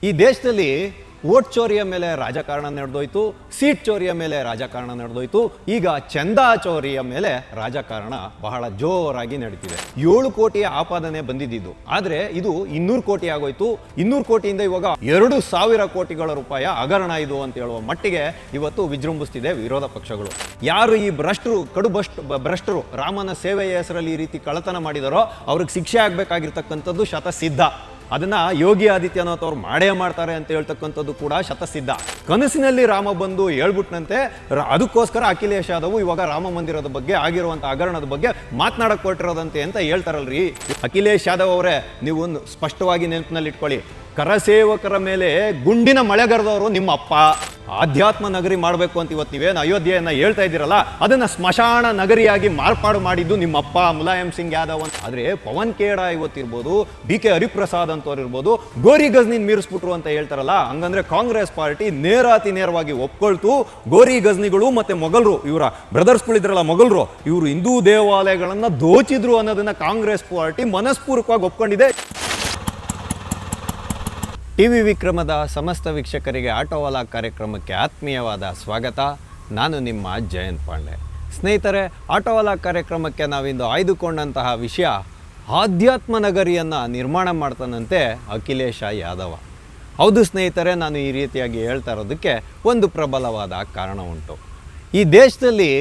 ಈ ದೇಶದಲ್ಲಿ ವೋಟ್ ಚೋರಿಯ ಮೇಲೆ ರಾಜಕಾರಣ ನಡೆದೋಯ್ತು, ಸೀಟ್ ಚೋರಿಯ ಮೇಲೆ ರಾಜಕಾರಣ ನಡೆದೋಯ್ತು, ಈಗ ಚಂದಾ ಚೋರಿಯ ಮೇಲೆ ರಾಜಕಾರಣ ಬಹಳ ಜೋರಾಗಿ ನಡೀತಿದೆ. 7 ಕೋಟಿಯ ಆಪಾದನೆ ಬಂದಿದ್ದು, ಆದರೆ ಇದು 200 ಕೋಟಿ ಆಗೋಯ್ತು. 200 ಕೋಟಿಯಿಂದ ಇವಾಗ 2,000 ಕೋಟಿಗಳ ರೂಪಾಯಿ ಹಗರಣ ಇದು ಅಂತ ಹೇಳುವ ಮಟ್ಟಿಗೆ ಇವತ್ತು ವಿಜೃಂಭಿಸ್ತಿದೆ ವಿರೋಧ ಪಕ್ಷಗಳು. ಯಾರು ಈ ಭ್ರಷ್ಟರು ರಾಮನ ಸೇವೆಯ ಹೆಸರಲ್ಲಿ ಈ ರೀತಿ ಕಳ್ಳತನ ಮಾಡಿದಾರೋ ಅವ್ರಿಗೆ ಶಿಕ್ಷೆ ಆಗಬೇಕಾಗಿರ್ತಕ್ಕಂಥದ್ದು ಶತಸಿದ್ಧ. ಅದನ್ನ ಯೋಗಿ ಆದಿತ್ಯನಾಥ್ ಅವ್ರು ಮಾಡೇ ಮಾಡ್ತಾರೆ ಅಂತ ಹೇಳ್ತಕ್ಕಂಥದ್ದು ಕೂಡ ಶತಸಿದ್ಧ. ಕನಸಿನಲ್ಲಿ ರಾಮ ಬಂದು ಹೇಳ್ಬಿಟ್ನಂತೆ, ಅದಕ್ಕೋಸ್ಕರ ಅಖಿಲೇಶ್ ಯಾದವ್ ಇವಾಗ ರಾಮ ಮಂದಿರದ ಬಗ್ಗೆ ಆಗಿರುವಂಥ ಹಗರಣದ ಬಗ್ಗೆ ಮಾತನಾಡಕ್ ಹೊರಟಿರೋದಂತೆ ಅಂತ ಹೇಳ್ತಾರಲ್ರಿ. ಅಖಿಲೇಶ್ ಯಾದವ್ ಅವರೇ, ನೀವು ಸ್ಪಷ್ಟವಾಗಿ ನೆನಪಿನಲ್ಲಿ ಇಟ್ಕೊಳ್ಳಿ, ಕರಸೇವಕರ ಮೇಲೆ ಗುಂಡಿನ ಮಳೆಗರೆದವರು ನಿಮ್ಮ ಅಪ್ಪ. ಆಧ್ಯಾತ್ಮ ನಗರಿ ಮಾಡಬೇಕು ಅಂತ ಇವತ್ತು ನೀವೇನು ಅಯೋಧ್ಯೆಯನ್ನ ಹೇಳ್ತಾ ಇದ್ದೀರಲ್ಲ, ಅದನ್ನ ಸ್ಮಶಾನ ನಗರಿಯಾಗಿ ಮಾರ್ಪಾಡು ಮಾಡಿದ್ದು ನಿಮ್ಮಪ್ಪ ಮುಲಾಯಂ ಸಿಂಗ್ ಯಾದವ್ ಅಂತ. ಆದ್ರೆ ಪವನ್ ಖೇಡಾ ಇವತ್ತಿರ್ಬೋದು, BK ಹರಿಪ್ರಸಾದ್ ಅಂತವ್ರು ಇರ್ಬೋದು, ಗೋರಿ ಗಜ್ನಿನ್ ಮೀರಿಸ್ಬಿಟ್ರು ಅಂತ ಹೇಳ್ತಾರಲ್ಲ, ಹಂಗಂದ್ರೆ ಕಾಂಗ್ರೆಸ್ ಪಾರ್ಟಿ ನೇರವಾಗಿ ಒಪ್ಕೊಳ್ತು ಗೋರಿ ಗಜ್ನಿಗಳು ಮತ್ತೆ ಮೊಘಲರು, ಇವರ ಬ್ರದರ್ಸ್ಗಳಿದ್ರಲ್ಲ ಮೊಘಲರು, ಇವರು ಹಿಂದೂ ದೇವಾಲಯಗಳನ್ನ ದೋಚಿದ್ರು ಅನ್ನೋದನ್ನ ಕಾಂಗ್ರೆಸ್ ಪಾರ್ಟಿ ಮನಸ್ಪೂರ್ವಕವಾಗಿ ಒಪ್ಕೊಂಡಿದೆ. ಟಿವಿ ವಿಕ್ರಮದ ಸಮಸ್ತ ವೀಕ್ಷಕರಿಗೆ ಆಟೋವಾಲಾ ಕಾರ್ಯಕ್ರಮಕ್ಕೆ ಆತ್ಮೀಯವಾದ ಸ್ವಾಗತ. ನಾನು ನಿಮ್ಮ ಜಯಂತ್ ಪಾಂಡೆ. ಸ್ನೇಹಿತರೆ, ಆಟೋವಾಲಾ ಕಾರ್ಯಕ್ರಮಕ್ಕೆ ನಾವಿಂದು ಆಯ್ದುಕೊಂಡಂತಹ ವಿಷಯ, ಆಧ್ಯಾತ್ಮ ನಗರಿಯನ್ನು ನಿರ್ಮಾಣ ಮಾಡ್ತಾನಂತೆ ಅಖಿಲೇಶ ಯಾದವ. ಹೌದು ಸ್ನೇಹಿತರೆ, ನಾನು ಈ ರೀತಿಯಾಗಿ ಹೇಳ್ತಾ ಇರೋದಕ್ಕೆ ಒಂದು ಪ್ರಬಲವಾದ ಕಾರಣ ಉಂಟು. ಈ ದೇಶದಲ್ಲಿ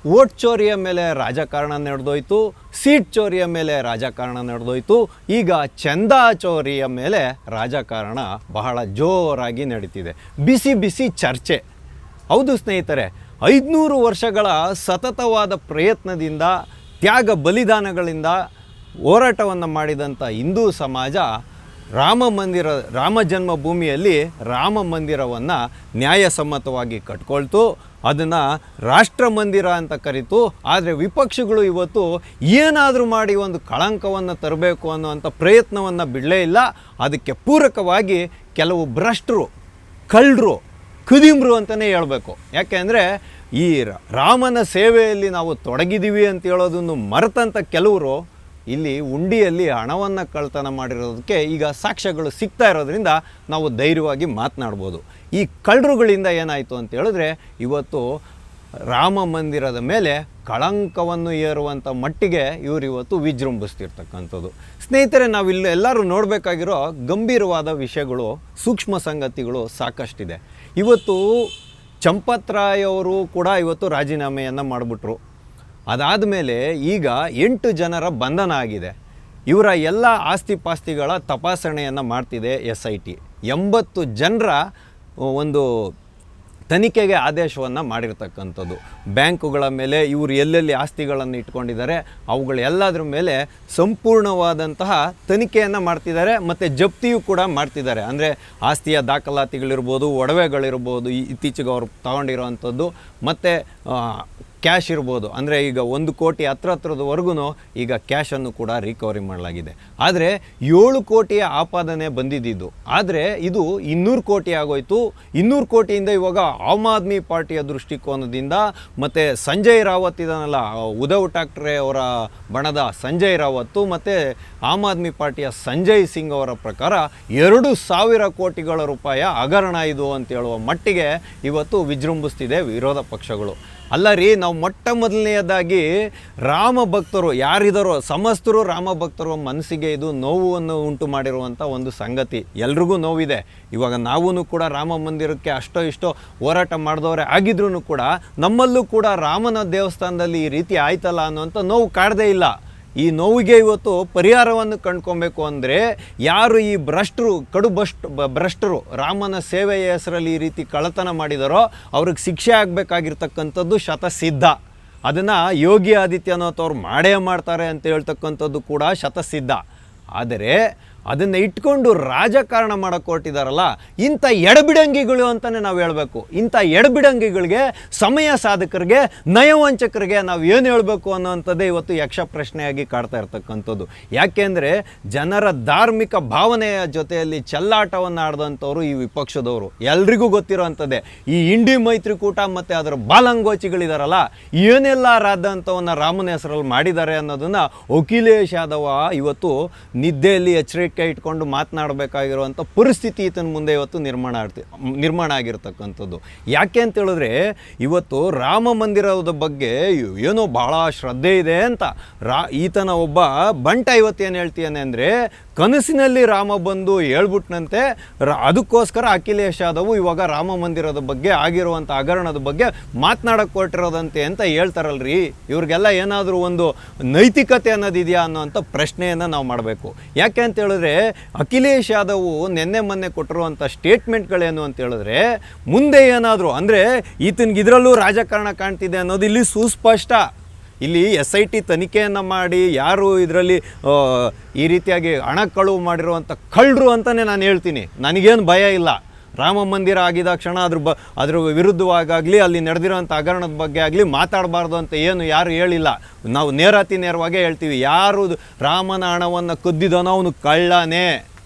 ವೋಟ್ ಚೋರಿಯ ಮೇಲೆ ರಾಜಕಾರಣ ನಡೆದೋಯ್ತು, ಸೀಟ್ ಚೋರಿಯ ಮೇಲೆ ರಾಜಕಾರಣ ನಡೆದೋಯ್ತು, ಈಗ ಚಂದಾ ಚೋರಿಯ ಮೇಲೆ ರಾಜಕಾರಣ ಬಹಳ ಜೋರಾಗಿ ನಡೀತಿದೆ. ಬಿಸಿ ಚರ್ಚೆ. ಹೌದು ಸ್ನೇಹಿತರೆ, 500 ವರ್ಷಗಳ ಸತತವಾದ ಪ್ರಯತ್ನದಿಂದ, ತ್ಯಾಗ ಬಲಿದಾನಗಳಿಂದ ಹೋರಾಟವನ್ನು ಮಾಡಿದಂಥ ಹಿಂದೂ ಸಮಾಜ ರಾಮ ಜನ್ಮಭೂಮಿಯಲ್ಲಿ ರಾಮ ಮಂದಿರವನ್ನು ನ್ಯಾಯಸಮ್ಮತವಾಗಿ ಕಟ್ಕೊಳ್ತು, ಅದನ್ನು ರಾಷ್ಟ್ರ ಮಂದಿರ ಅಂತ ಕರೀತು. ಆದರೆ ವಿಪಕ್ಷಗಳು ಇವತ್ತು ಏನಾದರೂ ಮಾಡಿ ಒಂದು ಕಳಂಕವನ್ನು ತರಬೇಕು ಅನ್ನುವಂಥ ಪ್ರಯತ್ನವನ್ನು ಬಿಡಲೇ ಇಲ್ಲ. ಅದಕ್ಕೆ ಪೂರಕವಾಗಿ ಕೆಲವು ಭ್ರಷ್ಟರು, ಕಳ್ಳರು, ಕುದಿಮ್ರು ಅಂತಲೇ ಹೇಳಬೇಕು. ಯಾಕೆಂದರೆ ಈ ರಾಮನ ಸೇವೆಯಲ್ಲಿ ನಾವು ತೊಡಗಿದ್ದೀವಿ ಅಂತ ಹೇಳೋದನ್ನು ಮರೆತಂಥ ಕೆಲವರು ಇಲ್ಲಿ ಉಂಡಿಯಲ್ಲಿ ಹಣವನ್ನು ಕಳ್ತನ ಮಾಡಿರೋದಕ್ಕೆ ಈಗ ಸಾಕ್ಷ್ಯಗಳು ಸಿಗ್ತಾ ಇರೋದ್ರಿಂದ ನಾವು ಧೈರ್ಯವಾಗಿ ಮಾತನಾಡ್ಬೋದು. ಈ ಕಳ್ಳರುಗಳಿಂದ ಏನಾಯಿತು ಅಂತ ಹೇಳಿದ್ರೆ, ಇವತ್ತು ರಾಮ ಮಂದಿರದ ಮೇಲೆ ಕಳಂಕವನ್ನು ಏರುವಂಥ ಮಟ್ಟಿಗೆ ಇವತ್ತು ವಿಜೃಂಭಿಸ್ತಿರ್ತಕ್ಕಂಥದ್ದು. ಸ್ನೇಹಿತರೆ, ನಾವಿಲ್ಲಿ ಎಲ್ಲರೂ ನೋಡಬೇಕಾಗಿರೋ ಗಂಭೀರವಾದ ವಿಷಯಗಳು, ಸೂಕ್ಷ್ಮ ಸಂಗತಿಗಳು ಸಾಕಷ್ಟಿದೆ. ಇವತ್ತು ಚಂಪತ್ ರಾಯ್ ಅವರು ಕೂಡ ಇವತ್ತು ರಾಜೀನಾಮೆಯನ್ನು ಮಾಡಿಬಿಟ್ರು. ಅದಾದ ಮೇಲೆ ಈಗ 8 ಜನರ ಬಂಧನ ಆಗಿದೆ. ಇವರ ಎಲ್ಲ ಆಸ್ತಿ ಪಾಸ್ತಿಗಳ ತಪಾಸಣೆಯನ್ನು ಮಾಡ್ತಿದೆ SIT. 80 ಜನರ ಒಂದು ತನಿಖೆಗೆ ಆದೇಶವನ್ನು ಮಾಡಿರ್ತಕ್ಕಂಥದ್ದು. ಬ್ಯಾಂಕುಗಳ ಮೇಲೆ ಇವರು ಎಲ್ಲೆಲ್ಲಿ ಆಸ್ತಿಗಳನ್ನು ಇಟ್ಕೊಂಡಿದ್ದಾರೆ ಅವುಗಳೆಲ್ಲದ್ರ ಮೇಲೆ ಸಂಪೂರ್ಣವಾದಂತಹ ತನಿಖೆಯನ್ನು ಮಾಡ್ತಿದ್ದಾರೆ, ಮತ್ತು ಜಪ್ತಿಯೂ ಕೂಡ ಮಾಡ್ತಿದ್ದಾರೆ. ಅಂದರೆ ಆಸ್ತಿಯ ದಾಖಲಾತಿಗಳಿರ್ಬೋದು, ಒಡವೆಗಳಿರ್ಬೋದು, ಇತ್ತೀಚೆಗೆ ಅವರು ತಗೊಂಡಿರೋವಂಥದ್ದು, ಮತ್ತು ಕ್ಯಾಶ್ ಇರ್ಬೋದು. ಅಂದರೆ ಈಗ 1 ಕೋಟಿ ಹತ್ರದವರೆಗೂ ಈಗ ಕ್ಯಾಶನ್ನು ಕೂಡ ರಿಕವರಿ ಮಾಡಲಾಗಿದೆ. ಆದರೆ 7 ಕೋಟಿಯ ಆಪಾದನೆ ಬಂದಿದ್ದು, ಆದರೆ ಇದು 200 ಕೋಟಿ ಆಗೋಯ್ತು. 200 ಕೋಟಿಯಿಂದ ಇವಾಗ ಆಮ್ ಆದ್ಮಿ ಪಾರ್ಟಿಯ ದೃಷ್ಟಿಕೋನದಿಂದ, ಮತ್ತು ಸಂಜಯ್ ರಾವತ್ ಇದನ್ನಲ್ಲ, ಉದ್ಧವ್ ಠಾಕ್ರೆ ಅವರ ಬಣದ ಸಂಜಯ್ ರಾವತ್ ಮತ್ತು ಆಮ್ ಆದ್ಮಿ ಪಾರ್ಟಿಯ ಸಂಜಯ್ ಸಿಂಗ್ ಅವರ ಪ್ರಕಾರ 2,000 ಕೋಟಿಗಳ ರೂಪಾಯಿ ಹಗರಣ ಇದು ಅಂತ ಹೇಳುವ ಮಟ್ಟಿಗೆ ಇವತ್ತು ವಿಜೃಂಭಿಸ್ತಿದೆ ವಿರೋಧ ಪಕ್ಷಗಳು. ಅಲ್ಲ ರೀ, ನಾವು ಮೊಟ್ಟ ಮೊದಲನೆಯದಾಗಿ ರಾಮ ಭಕ್ತರು ಯಾರಿದ್ದಾರೋ ಸಮಸ್ತರು ರಾಮ ಭಕ್ತರು ಮನಸ್ಸಿಗೆ ಇದು ನೋವನ್ನು ಉಂಟು ಮಾಡಿರುವಂಥ ಒಂದು ಸಂಗತಿ. ಎಲ್ರಿಗೂ ನೋವಿದೆ. ಇವಾಗ ನಾವೂ ಕೂಡ ರಾಮ ಮಂದಿರಕ್ಕೆ ಅಷ್ಟೋ ಇಷ್ಟೋ ಹೋರಾಟ ಮಾಡಿದವರೇ ಆಗಿದ್ರೂ ಕೂಡ ನಮ್ಮಲ್ಲೂ ಕೂಡ ರಾಮನ ದೇವಸ್ಥಾನದಲ್ಲಿ ಈ ರೀತಿ ಆಯ್ತಲ್ಲ ಅನ್ನೋಂಥ ನೋವು ಕಾಡದೇ ಇಲ್ಲ. ಈ ನೋವಿಗೆ ಇವತ್ತು ಪರಿಹಾರವನ್ನು ಕಂಡ್ಕೊಬೇಕು ಅಂದರೆ, ಯಾರು ಈ ಭ್ರಷ್ಟರು ರಾಮನ ಸೇವೆಯ ಹೆಸರಲ್ಲಿ ಈ ರೀತಿ ಕಳ್ಳತನ ಮಾಡಿದಾರೋ ಅವ್ರಿಗೆ ಶಿಕ್ಷೆ ಆಗಬೇಕಾಗಿರ್ತಕ್ಕಂಥದ್ದು ಶತಸಿದ್ಧ. ಅದನ್ನು ಯೋಗಿ ಆದಿತ್ಯನಾಥ್ ಅವ್ರು ಮಾಡೇ ಮಾಡ್ತಾರೆ ಅಂತ ಹೇಳ್ತಕ್ಕಂಥದ್ದು ಕೂಡ ಶತಸಿದ್ಧ. ಆದರೆ ಅದನ್ನು ಇಟ್ಕೊಂಡು ರಾಜಕಾರಣ ಮಾಡೋಕ್ಕೆ ಹೊರಟಿದಾರಲ್ಲ, ಇಂಥ ಎಡಬಿಡಂಗಿಗಳು ಅಂತಲೇ ನಾವು ಹೇಳಬೇಕು. ಇಂಥ ಎಡಬಿಡಂಗಿಗಳಿಗೆ, ಸಮಯ ಸಾಧಕರಿಗೆ, ನಯವಂಚಕರಿಗೆ ನಾವು ಏನು ಹೇಳಬೇಕು ಅನ್ನೋವಂಥದ್ದೇ ಇವತ್ತು ಯಕ್ಷ ಪ್ರಶ್ನೆಯಾಗಿ ಕಾಡ್ತಾ ಇರ್ತಕ್ಕಂಥದ್ದು. ಯಾಕೆಂದರೆ ಜನರ ಧಾರ್ಮಿಕ ಭಾವನೆಯ ಜೊತೆಯಲ್ಲಿ ಚೆಲ್ಲಾಟವನ್ನು ಆಡಿದಂಥವ್ರು ಈ ವಿಪಕ್ಷದವರು. ಎಲ್ರಿಗೂ ಗೊತ್ತಿರೋವಂಥದ್ದೇ. ಈ ಇಂಡಿ ಮೈತ್ರಿಕೂಟ ಮತ್ತು ಅದರ ಬಾಲಂಗೋಚಿಗಳಿದಾರಲ್ಲ, ಏನೆಲ್ಲ ರಾದಂಥವನ್ನು ರಾಮನ ಹೆಸರಲ್ಲಿ ಮಾಡಿದ್ದಾರೆ ಅನ್ನೋದನ್ನು ಅಖಿಲೇಶ್ ಯಾದವ ಇವತ್ತು ನಿದ್ದೆಯಲ್ಲಿ ಎಚ್ಚರಿಕೆ ಚಾಣಕ್ಯ ಇಟ್ಕೊಂಡು ಮಾತನಾಡಬೇಕಾಗಿರುವಂಥ ಪರಿಸ್ಥಿತಿ ಈತನ ಮುಂದೆ ಇವತ್ತು ನಿರ್ಮಾಣ ಆಗಿರ್ತಕ್ಕಂಥದ್ದು. ಯಾಕೆ ಅಂತ ಹೇಳಿದ್ರೆ ಇವತ್ತು ರಾಮ ಮಂದಿರದ ಬಗ್ಗೆ ಏನೋ ಭಾಳ ಶ್ರದ್ಧೆ ಇದೆ ಅಂತ ಈತನ ಒಬ್ಬ ಬಂಟ ಇವತ್ತೇನು ಹೇಳ್ತೀಯಾನೆ ಅಂದರೆ ಕನಸಿನಲ್ಲಿ ರಾಮ ಬಂದು ಹೇಳ್ಬಿಟ್ನಂತೆ ಅದಕ್ಕೋಸ್ಕರ ಅಖಿಲೇಶ್ ಯಾದವ್ ಇವಾಗ ರಾಮ ಮಂದಿರದ ಬಗ್ಗೆ ಆಗಿರುವಂಥ ಹಗರಣದ ಬಗ್ಗೆ ಮಾತನಾಡಕ್ಕೆ ಹೊರಟಿರೋದಂತೆ ಅಂತ ಹೇಳ್ತಾರಲ್ರಿ. ಇವ್ರಿಗೆಲ್ಲ ಏನಾದರೂ ಒಂದು ನೈತಿಕತೆ ಅನ್ನೋದಿದೆಯಾ ಅನ್ನೋಂಥ ಪ್ರಶ್ನೆಯನ್ನು ನಾವು ಮಾಡಬೇಕು. ಯಾಕೆ ಅಂತ ಹೇಳಿದ್ರೆ ಅಖಿಲೇಶ್ ಯಾದವ್ ನಿನ್ನೆ ಮೊನ್ನೆ ಕೊಟ್ಟಿರುವಂಥ ಸ್ಟೇಟ್ಮೆಂಟ್ಗಳೇನು ಅಂತ ಹೇಳಿದ್ರೆ ಮುಂದೆ ಏನಾದರೂ ಅಂದರೆ ಈತನಿಗೆ ಇದರಲ್ಲೂ ರಾಜಕಾರಣ ಕಾಣ್ತಿದೆ ಅನ್ನೋದು ಇಲ್ಲಿ ಸುಸ್ಪಷ್ಟ. ಇಲ್ಲಿ SIT ತನಿಖೆಯನ್ನು ಮಾಡಿ ಯಾರು ಇದರಲ್ಲಿ ಈ ರೀತಿಯಾಗಿ ಹಣ ಕಳುವು ಮಾಡಿರುವಂಥ ಕಳ್ಳರು ಅಂತಲೇ ನಾನು ಹೇಳ್ತೀನಿ. ನನಗೇನು ಭಯ ಇಲ್ಲ. ರಾಮ ಮಂದಿರ ಆಗಿದ ಕ್ಷಣ ಅದ್ರ ವಿರುದ್ಧವಾಗಲಿ ಅಲ್ಲಿ ನಡೆದಿರೋಂಥ ಹಗರಣದ ಬಗ್ಗೆ ಆಗಲಿ ಮಾತಾಡಬಾರ್ದು ಅಂತ ಯಾರು ಹೇಳಿಲ್ಲ. ನಾವು ನೇರವಾಗಿ ಹೇಳ್ತೀವಿ, ಯಾರು ರಾಮನ ಹಣವನ್ನು ಕದ್ದಿದನೋ ಅವನು ಕಳ್ಳನೇ.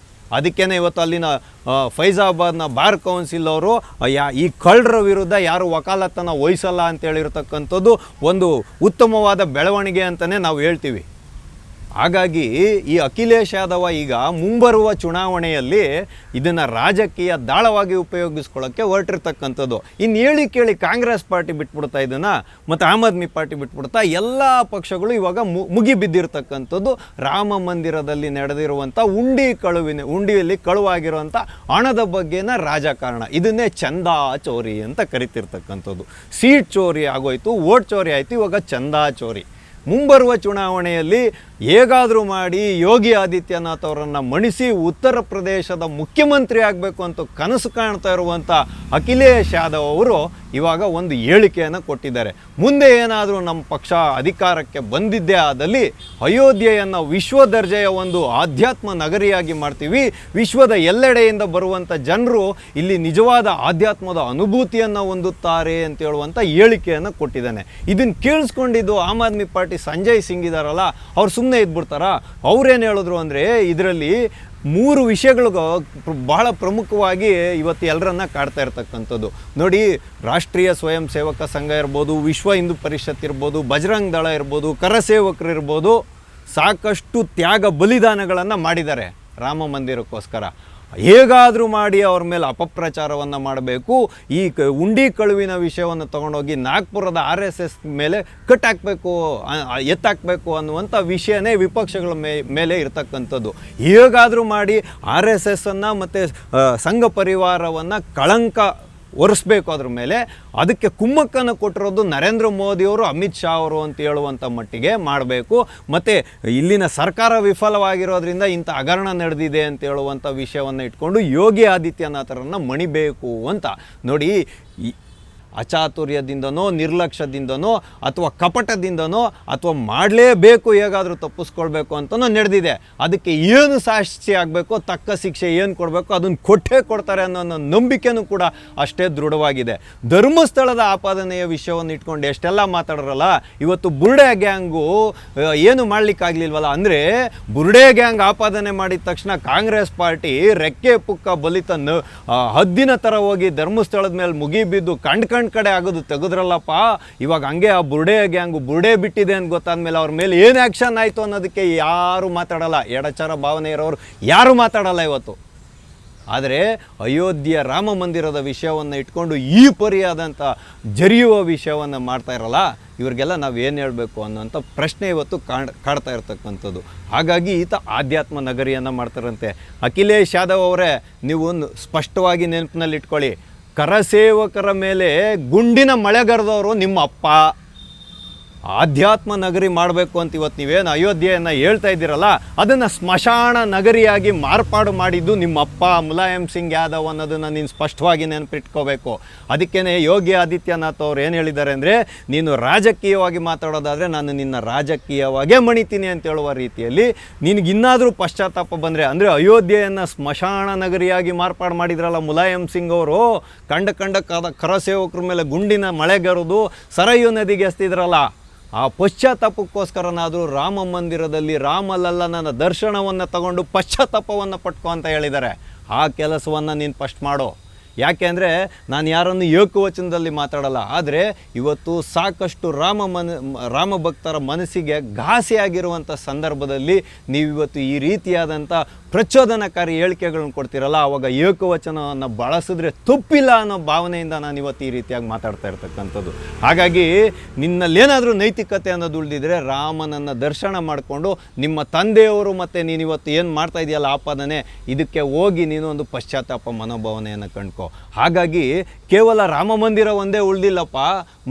ಅದಕ್ಕೇ ಇವತ್ತು ಅಲ್ಲಿನ ಫೈಜಾಬಾದ್ನ ಬಾರ್ ಕೌನ್ಸಿಲ್ ಅವರು ಈ ಕಳ್ಳರ ವಿರುದ್ಧ ಯಾರು ವಕಾಲತ್ತನ್ನು ವಹಿಸಲ್ಲ ಅಂತೇಳಿರ್ತಕ್ಕಂಥದ್ದು ಒಂದು ಉತ್ತಮವಾದ ಬೆಳವಣಿಗೆ ಅಂತಲೇ ನಾವು ಹೇಳ್ತೀವಿ. ಹಾಗಾಗಿ ಈ ಅಖಿಲೇಶ್ ಯಾದವ್ ಈಗ ಮುಂಬರುವ ಚುನಾವಣೆಯಲ್ಲಿ ಇದನ್ನು ರಾಜಕೀಯ ದಾಳವಾಗಿ ಉಪಯೋಗಿಸ್ಕೊಳ್ಳೋಕ್ಕೆ ಹೊರಟಿರ್ತಕ್ಕಂಥದ್ದು. ಇನ್ನು ಕೇಳಿ ಕಾಂಗ್ರೆಸ್ ಪಾರ್ಟಿ ಬಿಟ್ಬಿಡ್ತಾ ಇದನ್ನು ಮತ್ತು ಆಮ್ ಆದ್ಮಿ ಪಾರ್ಟಿ ಬಿಟ್ಬಿಡ್ತಾ ಎಲ್ಲ ಪಕ್ಷಗಳು ಇವಾಗ ಮುಗಿಬಿದ್ದಿರ್ತಕ್ಕಂಥದ್ದು ರಾಮ ಮಂದಿರದಲ್ಲಿ ನಡೆದಿರುವಂಥ ಉಂಡಿಯಲ್ಲಿ ಕಳುವಾಗಿರುವಂಥ ಹಣದ ಬಗ್ಗೆನ ರಾಜಕಾರಣ. ಇದನ್ನೇ ಚಂದಾ ಚೋರಿ ಅಂತ ಕರಿತಿರ್ತಕ್ಕಂಥದ್ದು. ಸೀಟ್ ಚೋರಿ ಆಗೋಯ್ತು, ವೋಟ್ ಚೋರಿ ಆಯಿತು, ಇವಾಗ ಚಂದಾ ಚೋರಿ. ಮುಂಬರುವ ಚುನಾವಣೆಯಲ್ಲಿ ಹೇಗಾದರೂ ಮಾಡಿ ಯೋಗಿ ಆದಿತ್ಯನಾಥ್ ಅವರನ್ನು ಮಣಿಸಿ ಉತ್ತರ ಪ್ರದೇಶದ ಮುಖ್ಯಮಂತ್ರಿ ಆಗಬೇಕು ಅಂತ ಕನಸು ಕಾಣ್ತಾ ಇರುವಂಥ ಅಖಿಲೇಶ್ ಯಾದವ್ ಅವರು ಇವಾಗ ಒಂದು ಹೇಳಿಕೆಯನ್ನು ಕೊಟ್ಟಿದ್ದಾರೆ. ಮುಂದೆ ಏನಾದರೂ ನಮ್ಮ ಪಕ್ಷ ಅಧಿಕಾರಕ್ಕೆ ಬಂದಿದ್ದೇ ಆದಲ್ಲಿ ಅಯೋಧ್ಯೆಯನ್ನು ವಿಶ್ವ ದರ್ಜೆಯ ಒಂದು ಆಧ್ಯಾತ್ಮ ನಗರಿಯಾಗಿ ಮಾಡ್ತೀವಿ, ವಿಶ್ವದ ಎಲ್ಲೆಡೆಯಿಂದ ಬರುವಂಥ ಜನರು ಇಲ್ಲಿ ನಿಜವಾದ ಆಧ್ಯಾತ್ಮದ ಅನುಭೂತಿಯನ್ನು ಹೊಂದುತ್ತಾರೆ ಅಂತ ಹೇಳುವಂಥ ಹೇಳಿಕೆಯನ್ನು ಕೊಟ್ಟಿದ್ದಾನೆ. ಇದನ್ನು ಕೇಳಿಸ್ಕೊಂಡಿದ್ದು ಆಮ್ ಆದ್ಮಿ ಪಾರ್ಟಿ ಸಂಜಯ್ ಸಿಂಗ್ ಇದ್ದಾರಲ್ಲ, ಅವ್ರು ಸುಮ್ಮನೆ ಇದ್ಬಿಡ್ತಾರ? ಅವ್ರೇನು ಹೇಳಿದ್ರು ಅಂದರೆ ಇದರಲ್ಲಿ 3 ವಿಷಯಗಳು ಬಹಳ ಪ್ರಮುಖವಾಗಿ ಇವತ್ತು ಎಲ್ಲರನ್ನ ಕಾಡ್ತಾ ಇರ್ತಕ್ಕಂಥದ್ದು. ನೋಡಿ, ರಾಷ್ಟ್ರೀಯ ಸ್ವಯಂ ಸೇವಕ ಸಂಘ ಇರ್ಬೋದು, ವಿಶ್ವ ಹಿಂದೂ ಪರಿಷತ್ ಇರ್ಬೋದು, ಬಜರಂಗ್ ದಳ ಇರ್ಬೋದು, ಕರಸೇವಕರು ಇರ್ಬೋದು, ಸಾಕಷ್ಟು ತ್ಯಾಗ ಬಲಿದಾನಗಳನ್ನು ಮಾಡಿದ್ದಾರೆ ರಾಮ ಮಂದಿರಕ್ಕೋಸ್ಕರ. ಹೇಗಾದರೂ ಮಾಡಿ ಅವ್ರ ಮೇಲೆ ಅಪಪ್ರಚಾರವನ್ನು ಮಾಡಬೇಕು, ಈ ಉಂಡಿ ಕಳುವಿನ ವಿಷಯವನ್ನು ತೊಗೊಂಡೋಗಿ ನಾಗ್ಪುರದ RSS ಮೇಲೆ ಎತ್ತಾಕಬೇಕು ಅನ್ನುವಂಥ ವಿಷಯನೇ ವಿಪಕ್ಷಗಳ ಮೇಲೆ ಇರ್ತಕ್ಕಂಥದ್ದು. ಹೇಗಾದರೂ ಮಾಡಿ RSSನ್ನು ಮತ್ತು ಸಂಘ ಪರಿವಾರವನ್ನು ಕಳಂಕ ಒರೆಸ್ಬೇಕು ಅದ್ರ ಮೇಲೆ. ಅದಕ್ಕೆ ಕುಮ್ಮಕ್ಕನ್ನು ಕೊಟ್ಟಿರೋದು ನರೇಂದ್ರ ಮೋದಿಯವರು, ಅಮಿತ್ ಶಾ ಅವರು ಅಂತ ಹೇಳುವಂಥ ಮಟ್ಟಿಗೆ ಮಾಡಬೇಕು. ಮತ್ತು ಇಲ್ಲಿನ ಸರ್ಕಾರ ವಿಫಲವಾಗಿರೋದ್ರಿಂದ ಇಂಥ ಹಗರಣ ನಡೆದಿದೆ ಅಂತ ಹೇಳುವಂಥ ವಿಷಯವನ್ನು ಇಟ್ಕೊಂಡು ಯೋಗಿ ಆದಿತ್ಯನಾಥರನ್ನು ಮಣಿಬೇಕು ಅಂತ. ನೋಡಿ, ಅಚಾತುರ್ಯದಿಂದನೋ ನಿರ್ಲಕ್ಷ್ಯದಿಂದನೋ ಅಥವಾ ಕಪಟದಿಂದನೋ ಅಥವಾ ಮಾಡಲೇಬೇಕು ಹೇಗಾದರೂ ತಪ್ಪಿಸ್ಕೊಳ್ಬೇಕು ಅಂತನೋ ನಡೆದಿದೆ. ಅದಕ್ಕೆ ಏನು ಸಾಕ್ಷಿ ಆಗಬೇಕೋ, ತಕ್ಕ ಶಿಕ್ಷೆ ಏನು ಕೊಡಬೇಕು ಅದನ್ನು ಕೊಡ್ತಾರೆ ಅನ್ನೋ ನಂಬಿಕೆನೂ ಕೂಡ ಅಷ್ಟೇ ದೃಢವಾಗಿದೆ. ಧರ್ಮಸ್ಥಳದ ಆಪಾದನೆಯ ವಿಷಯವನ್ನು ಇಟ್ಕೊಂಡು ಎಷ್ಟೆಲ್ಲ ಮಾತಾಡೋರಲ್ಲ, ಇವತ್ತು ಬುರ್ಡೆ ಗ್ಯಾಂಗು ಏನು ಮಾಡಲಿಕ್ಕಾಗಲಿಲ್ವಲ್ಲ. ಅಂದರೆ ಬುರ್ಡೆ ಗ್ಯಾಂಗ್ ಆಪಾದನೆ ಮಾಡಿದ ತಕ್ಷಣ ಕಾಂಗ್ರೆಸ್ ಪಾರ್ಟಿ ರೆಕ್ಕೆ ಪುಕ್ಕ ಬಲಿತ ಹದ್ದಿನ ಥರ ಹೋಗಿ ಧರ್ಮಸ್ಥಳದ ಮೇಲೆ ಮುಗಿಬಿದ್ದು ಕಡೆ ಆಗೋದು ತೆಗೆದ್ರಲ್ಲಪ್ಪ. ಇವಾಗ ಹಂಗೆ ಆ ಬುರ್ಡೆ ಗ್ಯಾಂಗು ಬುರ್ಡೆ ಬಿಟ್ಟಿದೆ ಅಂತ ಗೊತ್ತಾದ್ಮೇಲೆ ಅವ್ರ ಮೇಲೆ ಏನು ಆ್ಯಕ್ಷನ್ ಆಯಿತು ಅನ್ನೋದಕ್ಕೆ ಯಾರೂ ಮಾತಾಡಲ್ಲ. ಎಡಚರ ಭಾವನೆ ಇರೋರು ಯಾರೂ ಮಾತಾಡಲ್ಲ ಇವತ್ತು. ಆದರೆ ಅಯೋಧ್ಯೆಯ ರಾಮ ಮಂದಿರದ ವಿಷಯವನ್ನು ಇಟ್ಕೊಂಡು ಈ ಪರಿಯಾದಂಥ ಜರಿಯುವ ವಿಷಯವನ್ನು ಮಾಡ್ತಾ ಇರಲ್ಲ, ಇವ್ರಿಗೆಲ್ಲ ನಾವು ಏನು ಹೇಳಬೇಕು ಅನ್ನೋಂಥ ಪ್ರಶ್ನೆ ಇವತ್ತು ಕಾಡ್ತಾ ಇರ್ತಕ್ಕಂಥದ್ದು. ಹಾಗಾಗಿ ಈತ ಆಧ್ಯಾತ್ಮ ನಗರಿಯನ್ನು ಮಾಡ್ತಾರಂತೆ. ಅಖಿಲೇಶ್ ಯಾದವ್ ಅವರೇ, ನೀವು ಸ್ಪಷ್ಟವಾಗಿ ನೆನಪಿನಲ್ಲಿ ಇಟ್ಕೊಳ್ಳಿ, ಕರಸೇವಕರ ಮೇಲೆ ಗುಂಡಿನ ಮಳೆಗರೆದವರು ನಿಮ್ಮ ಅಪ್ಪ. ಆಧ್ಯಾತ್ಮ ನಗರಿ ಮಾಡಬೇಕು ಅಂತ ಇವತ್ತು ನೀವೇನು ಅಯೋಧ್ಯೆಯನ್ನು ಹೇಳ್ತಾ ಇದ್ದೀರಲ್ಲ, ಅದನ್ನು ಸ್ಮಶಾನ ನಗರಿಯಾಗಿ ಮಾರ್ಪಾಡು ಮಾಡಿದ್ದು ನಿಮ್ಮಪ್ಪ ಮುಲಾಯಂ ಸಿಂಗ್ ಯಾದವ್ ಅನ್ನೋದನ್ನು ನೀನು ಸ್ಪಷ್ಟವಾಗಿ ನೆನಪಿಟ್ಕೋಬೇಕು. ಅದಕ್ಕೇ ಯೋಗಿ ಆದಿತ್ಯನಾಥ್ ಅವ್ರು ಏನು ಹೇಳಿದ್ದಾರೆ ಅಂದರೆ, ನೀನು ರಾಜಕೀಯವಾಗಿ ಮಾತಾಡೋದಾದರೆ ನಾನು ನಿನ್ನ ರಾಜಕೀಯವಾಗೇ ಮಣಿತೀನಿ ಅಂತ ಹೇಳುವ ರೀತಿಯಲ್ಲಿ ನಿನಗಿನ್ನಾದರೂ ಪಶ್ಚಾತ್ತಾಪ ಬಂದರೆ, ಅಂದರೆ ಅಯೋಧ್ಯೆಯನ್ನು ಸ್ಮಶಾನ ನಗರಿಯಾಗಿ ಮಾರ್ಪಾಡು ಮಾಡಿದ್ರಲ್ಲ ಮುಲಾಯಂ ಸಿಂಗ್ ಅವರು, ಕಂಡ ಕರಸೇವಕರ ಮೇಲೆ ಗುಂಡಿನ ಮಳೆಗರೆದು ಸರಯೂ ನದಿಗೆ ಎಸ್ತಿದ್ರಲ್ಲ, ಆ ಪಶ್ಚಾತ್ತಾಪಕ್ಕೋಸ್ಕರನಾದರೂ ರಾಮ ಮಂದಿರದಲ್ಲಿ ರಾಮಲಲ್ಲನ ದರ್ಶನವನ್ನು ತಗೊಂಡು ಪಶ್ಚಾತ್ತಾಪವನ್ನು ಪಟ್ಕೊ ಅಂತ ಹೇಳಿದ್ದಾರೆ. ಆ ಕೆಲಸವನ್ನು ನೀನು ಫಸ್ಟ್ ಮಾಡೋ. ಯಾಕೆ ಅಂದರೆ ನಾನು ಯಾರನ್ನು ಏಕವಚನದಲ್ಲಿ ಮಾತಾಡಲ್ಲ, ಆದರೆ ಇವತ್ತು ಸಾಕಷ್ಟು ರಾಮ ಭಕ್ತರ ಮನಸ್ಸಿಗೆ ಘಾಸಿಯಾಗಿರುವಂಥ ಸಂದರ್ಭದಲ್ಲಿ ನೀವಿವತ್ತು ಈ ರೀತಿಯಾದಂಥ ಪ್ರಚೋದನಕಾರಿ ಹೇಳಿಕೆಗಳನ್ನ ಕೊಡ್ತಿರಲ್ಲ, ಆವಾಗ ಏಕವಚನವನ್ನು ಬಳಸಿದ್ರೆ ತಪ್ಪಿಲ್ಲ ಅನ್ನೋ ಭಾವನೆಯಿಂದ ನಾನು ಇವತ್ತು ಈ ರೀತಿಯಾಗಿ ಮಾತಾಡ್ತಾ ಇರ್ತಕ್ಕಂಥದ್ದು. ಹಾಗಾಗಿ ನಿನ್ನಲ್ಲೇನಾದರೂ ನೈತಿಕತೆ ಅನ್ನೋದು ಉಳಿದಿದ್ರೆ ರಾಮನನ್ನು ದರ್ಶನ ಮಾಡಿಕೊಂಡು ನಿಮ್ಮ ತಂದೆಯವರು ಮತ್ತು ನೀನು ಇವತ್ತು ಏನು ಮಾಡ್ತಾ ಇದೆಯಲ್ಲ ಆಪಾದನೆ, ಇದಕ್ಕೆ ಹೋಗಿ ನೀನು ಒಂದು ಪಶ್ಚಾತ್ತಾಪ ಮನೋಭಾವನೆಯನ್ನು ಕಂಡ್ಕೊ. ಹಾಗಾಗಿ ಕೇವಲ ರಾಮ ಮಂದಿರ ಒಂದೇ ಉಳಿದಿಲ್ಲಪ್ಪ,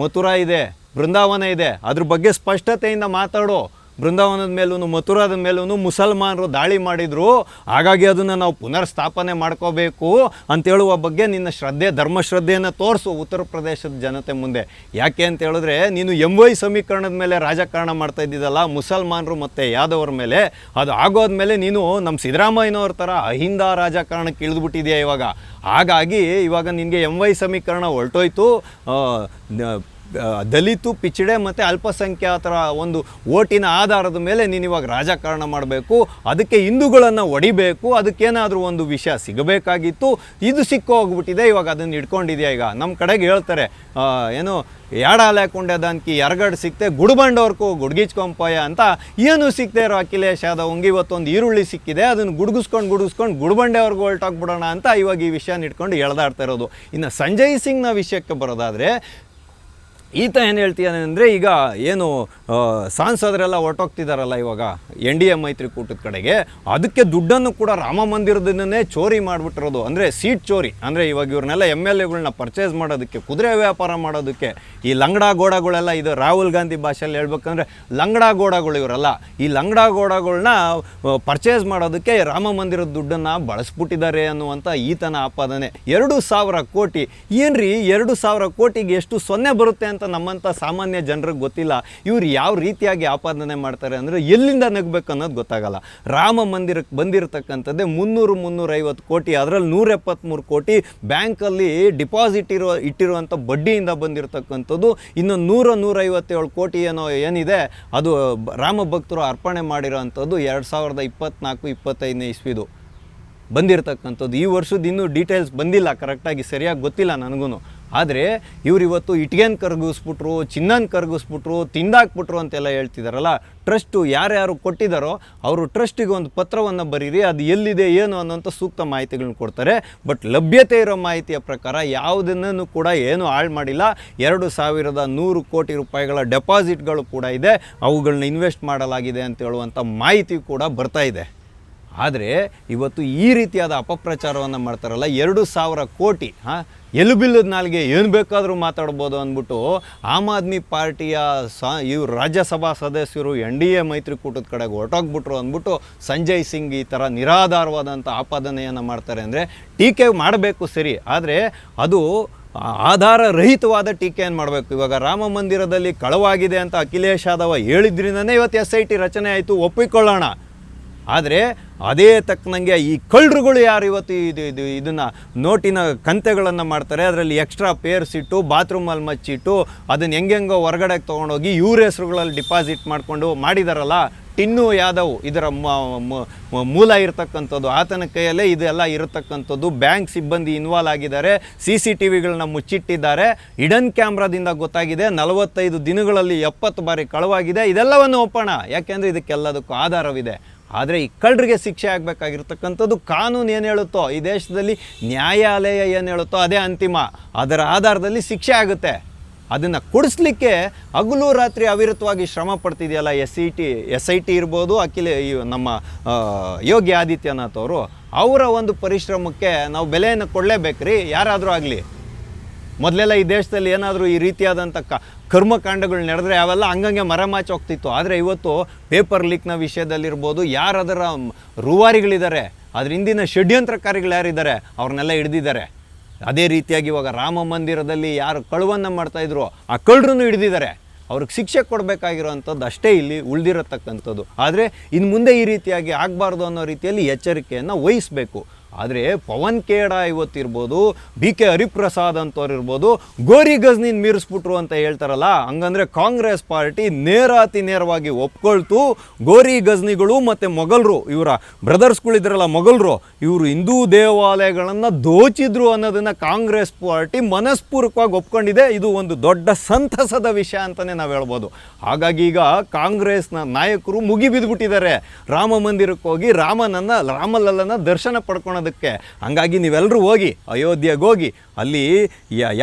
ಮಥುರಾ ಇದೆ, ಬೃಂದಾವನ ಇದೆ, ಅದ್ರ ಬಗ್ಗೆ ಸ್ಪಷ್ಟತೆಯಿಂದ ಮಾತಾಡೋ. ಬೃಂದಾವನದ ಮೇಲೂ ಮಥುರಾದ ಮೇಲೂ ಮುಸಲ್ಮಾನರು ದಾಳಿ ಮಾಡಿದರು, ಹಾಗಾಗಿ ಅದನ್ನು ನಾವು ಪುನರ್ ಸ್ಥಾಪನೆ ಮಾಡ್ಕೋಬೇಕು ಅಂತೇಳುವ ಬಗ್ಗೆ ನಿನ್ನ ಶ್ರದ್ಧೆ ಧರ್ಮಶ್ರದ್ಧೆಯನ್ನು ತೋರಿಸು ಉತ್ತರ ಪ್ರದೇಶದ ಜನತೆ ಮುಂದೆ. ಯಾಕೆ ಅಂತ ಹೇಳಿದ್ರೆ ನೀನು MY ಸಮೀಕರಣದ ಮೇಲೆ ರಾಜಕಾರಣ ಮಾಡ್ತಾ ಇದ್ದಿದ್ದಲ್ಲ ಮುಸಲ್ಮಾನರು ಮತ್ತು ಯಾದವರ ಮೇಲೆ. ಅದು ಆಗೋದ್ಮೇಲೆ ನೀನು ನಮ್ಮ ಸಿದ್ದರಾಮಯ್ಯನವ್ರ ಥರ ಅಹಿಂದ ರಾಜಕಾರಣಕ್ಕೆ ಇಳಿದ್ಬಿಟ್ಟಿದೆಯಾ ಇವಾಗ. ಹಾಗಾಗಿ ಇವಾಗ ನಿನಗೆ MY ಸಮೀಕರಣ ಹೊರಟೋಯ್ತು. ದಲಿತು, ಪಿಚಡೆ ಮತ್ತು ಅಲ್ಪಸಂಖ್ಯಾತರ ಒಂದು ಓಟಿನ ಆಧಾರದ ಮೇಲೆ ನೀನು ಇವಾಗ ರಾಜಕಾರಣ ಮಾಡಬೇಕು, ಅದಕ್ಕೆ ಹಿಂದೂಗಳನ್ನು ಹೊಡಿಬೇಕು, ಅದಕ್ಕೇನಾದರೂ ಒಂದು ವಿಷಯ ಸಿಗಬೇಕಾಗಿತ್ತು, ಇದು ಸಿಕ್ಕೋಗ್ಬಿಟ್ಟಿದೆ, ಇವಾಗ ಅದನ್ನು ಇಟ್ಕೊಂಡಿದೆಯಾ. ಈಗ ನಮ್ಮ ಕಡೆಗೆ ಹೇಳ್ತಾರೆ ಏನು ಯಾಡಾಲೆ ಹಾಕೊಂಡೆದನ್ಕಿ ಎರಗಡು ಸಿಕ್ತೆ ಗುಡ್ಬಂಡವ್ರಿಗೂ ಗುಡ್ಗಿಚ್ಕೊಂಪಾಯ ಅಂತ. ಏನು ಸಿಕ್ತೆ ಇರೋ ಅಖಿಲೇಶ್ ಯಾದವ್ ಇವತ್ತೊಂದು ಈರುಳ್ಳಿ ಸಿಕ್ಕಿದೆ, ಅದನ್ನು ಗುಡ್ಗಿಸ್ಕೊಂಡು ಗುಡ್ಬಂಡೆಯವ್ರಿಗೂ ಹೊಲ್ಟಾಕ್ಬಿಡೋಣ ಅಂತ ಇವಾಗ ಈ ವಿಷಯನ ಇಟ್ಕೊಂಡು ಎಳೆದಾಡ್ತಾ ಇರೋದು. ಇನ್ನು ಸಂಜಯ್ ಸಿಂಗ್ನ ವಿಷಯಕ್ಕೆ ಬರೋದಾದರೆ ಈತ ಏನು ಹೇಳ್ತೀಯಾನೆ ಅಂದರೆ, ಈಗ ಏನು ಸಾಂಸದರೆಲ್ಲ ಹೊರಟೋಗ್ತಿದ್ದಾರಲ್ಲ ಇವಾಗ NDA ಮೈತ್ರಿಕೂಟದ ಕಡೆಗೆ, ಅದಕ್ಕೆ ದುಡ್ಡನ್ನು ಕೂಡ ರಾಮ ಮಂದಿರದನ್ನೇ ಚೋರಿ ಮಾಡಿಬಿಟ್ಟಿರೋದು. ಅಂದರೆ ಸೀಟ್ ಚೋರಿ. ಅಂದರೆ ಇವಾಗ ಇವ್ರನ್ನೆಲ್ಲ MLAಗಳನ್ನ ಪರ್ಚೇಸ್ ಮಾಡೋದಕ್ಕೆ, ಕುದುರೆ ವ್ಯಾಪಾರ ಮಾಡೋದಕ್ಕೆ, ಈ ಲಂಗಡ ಗೋಡಗಳೆಲ್ಲ, ಇದು ರಾಹುಲ್ ಗಾಂಧಿ ಭಾಷೆಯಲ್ಲಿ ಹೇಳ್ಬೇಕಂದ್ರೆ ಲಂಗಡ ಗೋಡಗಳು ಇವರೆಲ್ಲ, ಈ ಲಂಗಡ ಗೋಡಗಳನ್ನ ಪರ್ಚೇಸ್ ಮಾಡೋದಕ್ಕೆ ರಾಮ ಮಂದಿರದ ದುಡ್ಡನ್ನು ಬಳಸ್ಬಿಟ್ಟಿದ್ದಾರೆ ಅನ್ನುವಂಥ ಈತನ ಆಪಾದನೆ. 2,000 ಕೋಟಿ ಏನ್ರಿ, 2,000 ಕೋಟಿಗೆ ಎಷ್ಟು ಸೊನ್ನೆ ಬರುತ್ತೆ ಅಂತ ನಮ್ಮಂಥ ಸಾಮಾನ್ಯ ಜನರಿಗೆ ಗೊತ್ತಿಲ್ಲ. ಇವ್ರು ಯಾವ ರೀತಿಯಾಗಿ ಆಪಾದನೆ ಮಾಡ್ತಾರೆ ಅಂದರೆ ಎಲ್ಲಿಂದ ನಗಬೇಕು ಅನ್ನೋದು ಗೊತ್ತಾಗಲ್ಲ. ರಾಮ ಮಂದಿರಕ್ಕೆ ಬಂದಿರತಕ್ಕಂಥದ್ದೇ 300-350 ಕೋಟಿ, ಅದರಲ್ಲಿ 173 ಕೋಟಿ ಬ್ಯಾಂಕಲ್ಲಿ ಡಿಪಾಸಿಟ್ ಇಟ್ಟಿರುವಂಥ ಬಡ್ಡಿಯಿಂದ ಬಂದಿರತಕ್ಕಂಥದ್ದು. ಇನ್ನು 100-157 ಕೋಟಿ ಏನಿದೆ ಅದು ರಾಮ ಭಕ್ತರು ಅರ್ಪಣೆ ಮಾಡಿರೋವಂಥದ್ದು 2024-25 ಇಸ್ವಿದು ಬಂದಿರತಕ್ಕಂಥದ್ದು. ಈ ವರ್ಷದ ಇನ್ನೂ ಡೀಟೇಲ್ಸ್ ಬಂದಿಲ್ಲ, ಕರೆಕ್ಟಾಗಿ ಸರಿಯಾಗಿ ಗೊತ್ತಿಲ್ಲ ನನಗೂ. ಆದರೆ ಇವತ್ತು ಇಟ್ಗೆನ ಕರಗಿಸ್ಬಿಟ್ರು, ಚಿನ್ನನ ಕರಗಿಸ್ಬಿಟ್ರು, ತಿಂದಾಕ್ಬಿಟ್ರು ಅಂತೆಲ್ಲ ಹೇಳ್ತಿದ್ದಾರಲ್ಲ. ಟ್ರಸ್ಟು ಯಾರ್ಯಾರು ಕೊಟ್ಟಿದ್ದಾರೋ ಅವರು ಟ್ರಸ್ಟಿಗೆ ಒಂದು ಪತ್ರವನ್ನು ಬರೀರಿ, ಅದು ಎಲ್ಲಿದೆ ಏನು ಅನ್ನೋಂಥ ಸೂಕ್ತ ಮಾಹಿತಿಗಳನ್ನ ಕೊಡ್ತಾರೆ. ಬಟ್ ಲಭ್ಯತೆ ಇರೋ ಮಾಹಿತಿಯ ಪ್ರಕಾರ ಯಾವುದನ್ನು ಕೂಡ ಏನು ಹಾಳು ಮಾಡಿಲ್ಲ. 2,100 ಕೋಟಿ ರೂಪಾಯಿಗಳ ಡೆಪಾಸಿಟ್ಗಳು ಕೂಡ ಇದೆ, ಅವುಗಳನ್ನ ಇನ್ವೆಸ್ಟ್ ಮಾಡಲಾಗಿದೆ ಅಂತ ಹೇಳುವಂಥ ಮಾಹಿತಿ ಕೂಡ ಬರ್ತಾ ಇದೆ. ಆದರೆ ಇವತ್ತು ಈ ರೀತಿಯಾದ ಅಪಪ್ರಚಾರವನ್ನು ಮಾಡ್ತಾರಲ್ಲ, 2,000 ಕೋಟಿ ಎಲುಬಿಲ್ಲದ ನಾಲಿಗೆ ಏನು ಬೇಕಾದರೂ ಮಾತಾಡ್ಬೋದು ಅಂದ್ಬಿಟ್ಟು ಆಮ್ ಆದ್ಮಿ ಪಾರ್ಟಿಯ ಇವರು ರಾಜ್ಯಸಭಾ ಸದಸ್ಯರು NDA ಮೈತ್ರಿಕೂಟದ ಕಡೆಗೆ ಹೊರಟೋಗ್ಬಿಟ್ರು ಅಂದ್ಬಿಟ್ಟು ಸಂಜಯ್ ಸಿಂಗ್ ಈ ಥರ ನಿರಾಧಾರವಾದಂಥ ಆಪಾದನೆಯನ್ನು ಮಾಡ್ತಾರೆ. ಅಂದರೆ ಟೀಕೆ ಮಾಡಬೇಕು ಸರಿ, ಆದರೆ ಅದು ಆಧಾರರಹಿತವಾದ ಟೀಕೆಯನ್ನು ಮಾಡಬೇಕು. ಇವಾಗ ರಾಮ ಮಂದಿರದಲ್ಲಿ ಕಳವಾಗಿದೆ ಅಂತ ಅಖಿಲೇಶ್ ಯಾದವ್ ಹೇಳಿದ್ರಿಂದನೇ ಇವತ್ತು SIT ರಚನೆ ಆಯಿತು, ಒಪ್ಪಿಕೊಳ್ಳೋಣ. ಆದರೆ ಅದೇ ತಕ್ಕನಂಗೆ ಈ ಕಳ್ಳರುಗಳು ಯಾರು ಇವತ್ತು ಇದನ್ನು ನೋಟಿನ ಕಂತೆಗಳನ್ನು ಮಾಡ್ತಾರೆ, ಅದರಲ್ಲಿ ಎಕ್ಸ್ಟ್ರಾ ಪೇರ್ಸ್ ಇಟ್ಟು ಬಾತ್ರೂಮಲ್ಲಿ ಮಚ್ಚಿಟ್ಟು ಅದನ್ನು ಹೆಂಗೆಂಗೋ ಹೊರಗಡೆಗೆ ತೊಗೊಂಡೋಗಿ ಇವ್ರ ಹೆಸ್ರುಗಳಲ್ಲಿ ಡಿಪಾಸಿಟ್ ಮಾಡಿಕೊಂಡು ಮಾಡಿದಾರಲ್ಲ. ಟಿನ್ನು ಯಾದವ್ ಇದರ ಮೂಲ ಇರತಕ್ಕಂಥದ್ದು, ಆತನ ಕೈಯಲ್ಲೇ ಇದೆಲ್ಲ ಇರತಕ್ಕಂಥದ್ದು. ಬ್ಯಾಂಕ್ ಸಿಬ್ಬಂದಿ ಇನ್ವಾಲ್ವ್ ಆಗಿದ್ದಾರೆ, CCTVಗಳನ್ನ ಮುಚ್ಚಿಟ್ಟಿದ್ದಾರೆ, ಹಿಡನ್ ಕ್ಯಾಮ್ರಾದಿಂದ ಗೊತ್ತಾಗಿದೆ. 45 ದಿನಗಳಲ್ಲಿ 70 ಬಾರಿ ಕಳವಾಗಿದೆ. ಇದೆಲ್ಲವನ್ನು ಒಪ್ಪೋಣ, ಯಾಕೆಂದರೆ ಇದಕ್ಕೆಲ್ಲದಕ್ಕೂ ಆಧಾರವಿದೆ. ಆದರೆ ಈ ಕಳ್ಳರಿಗೆ ಶಿಕ್ಷೆ ಆಗಬೇಕಾಗಿರ್ತಕ್ಕಂಥದ್ದು ಕಾನೂನು ಏನು ಹೇಳುತ್ತೋ, ಈ ದೇಶದಲ್ಲಿ ನ್ಯಾಯಾಲಯ ಏನು ಹೇಳುತ್ತೋ ಅದೇ ಅಂತಿಮ. ಅದರ ಆಧಾರದಲ್ಲಿ ಶಿಕ್ಷೆ ಆಗುತ್ತೆ. ಅದನ್ನು ಕೊಡಿಸ್ಲಿಕ್ಕೆ ಹಗಲು ರಾತ್ರಿ ಅವಿರತವಾಗಿ ಶ್ರಮ ಪಡ್ತಿದೆಯಲ್ಲ SIT ಇರ್ಬೋದು, ನಮ್ಮ ಯೋಗಿ ಆದಿತ್ಯನಾಥ್ ಅವರು, ಅವರ ಒಂದು ಪರಿಶ್ರಮಕ್ಕೆ ನಾವು ಬೆಲೆಯನ್ನು ಕೊಡಲೇಬೇಕ್ರಿ, ಯಾರಾದರೂ ಆಗಲಿ. ಮೊದಲೆಲ್ಲ ಈ ದೇಶದಲ್ಲಿ ಏನಾದರೂ ಈ ರೀತಿಯಾದಂಥ ಕರ್ಮಕಾಂಡಗಳು ನಡೆದ್ರೆ ಅವೆಲ್ಲ ಹಂಗಂಗೆ ಮರೆಮಾಚಿ ಹೋಗ್ತಿತ್ತು. ಆದರೆ ಇವತ್ತು ಪೇಪರ್ ಲೀಕ್ನ ವಿಷಯದಲ್ಲಿರ್ಬೋದು, ಯಾರಾದರ ರೂವಾರಿಗಳಿದ್ದಾರೆ, ಅದ್ರ ಹಿಂದಿನ ಷಡ್ಯಂತ್ರಕಾರಿಗಳು ಯಾರಿದ್ದಾರೆ ಅವ್ರನ್ನೆಲ್ಲ ಹಿಡ್ದಿದ್ದಾರೆ. ಅದೇ ರೀತಿಯಾಗಿ ಇವಾಗ ರಾಮ ಮಂದಿರದಲ್ಲಿ ಯಾರು ಕಳುವನ್ನು ಮಾಡ್ತಾಯಿದ್ರು ಆ ಕಳ್ಳರನ್ನು ಹಿಡ್ದಿದ್ದಾರೆ. ಅವ್ರಿಗೆ ಶಿಕ್ಷೆ ಕೊಡಬೇಕಾಗಿರೋವಂಥದ್ದು ಅಷ್ಟೇ ಇಲ್ಲಿ ಉಳಿದಿರತಕ್ಕಂಥದ್ದು. ಆದರೆ ಇನ್ನು ಮುಂದೆ ಈ ರೀತಿಯಾಗಿ ಆಗಬಾರ್ದು ಅನ್ನೋ ರೀತಿಯಲ್ಲಿ ಎಚ್ಚರಿಕೆಯನ್ನು ವಹಿಸಬೇಕು. ಆದರೆ ಪವನ್ ಖೇಡಾ ಇವತ್ತಿರ್ಬೋದು, ಬಿ ಕೆ ಹರಿಪ್ರಸಾದ್ ಅಂತವ್ರು ಇರ್ಬೋದು, ಗೋರಿ ಗಜ್ನಿನ ಮೀರಿಸ್ಬಿಟ್ರು ಅಂತ ಹೇಳ್ತಾರಲ್ಲ, ಹಂಗಂದರೆ ಕಾಂಗ್ರೆಸ್ ಪಾರ್ಟಿ ಅತಿ ನೇರವಾಗಿ ಒಪ್ಕೊಳ್ತು ಗೋರಿ ಗಜ್ನಿಗಳು ಮತ್ತು ಮೊಘಲರು, ಇವರ ಬ್ರದರ್ಸ್ಗಳಿದ್ರಲ್ಲ ಮೊಘಲರು, ಇವರು ಹಿಂದೂ ದೇವಾಲಯಗಳನ್ನು ದೋಚಿದ್ರು ಅನ್ನೋದನ್ನು ಕಾಂಗ್ರೆಸ್ ಪಾರ್ಟಿ ಮನಸ್ಪೂರ್ವಕವಾಗಿ ಒಪ್ಕೊಂಡಿದೆ. ಇದು ಒಂದು ದೊಡ್ಡ ಸಂತಸದ ವಿಷಯ ಅಂತಲೇ ನಾವು ಹೇಳ್ಬೋದು. ಹಾಗಾಗಿ ಈಗ ಕಾಂಗ್ರೆಸ್ನ ನಾಯಕರು ಮುಗಿಬಿದ್ದುಬಿಟ್ಟಿದ್ದಾರೆ ರಾಮ ಮಂದಿರಕ್ಕೆ ಹೋಗಿ ರಾಮಲಲ್ಲನ ದರ್ಶನ ಪಡ್ಕೊಳೋದಕ್ಕೆ. ಹಂಗಾಗಿ ನೀವೆಲ್ಲರೂ ಹೋಗಿ ಅಯೋಧ್ಯೆಗೆ ಹೋಗಿ ಅಲ್ಲಿ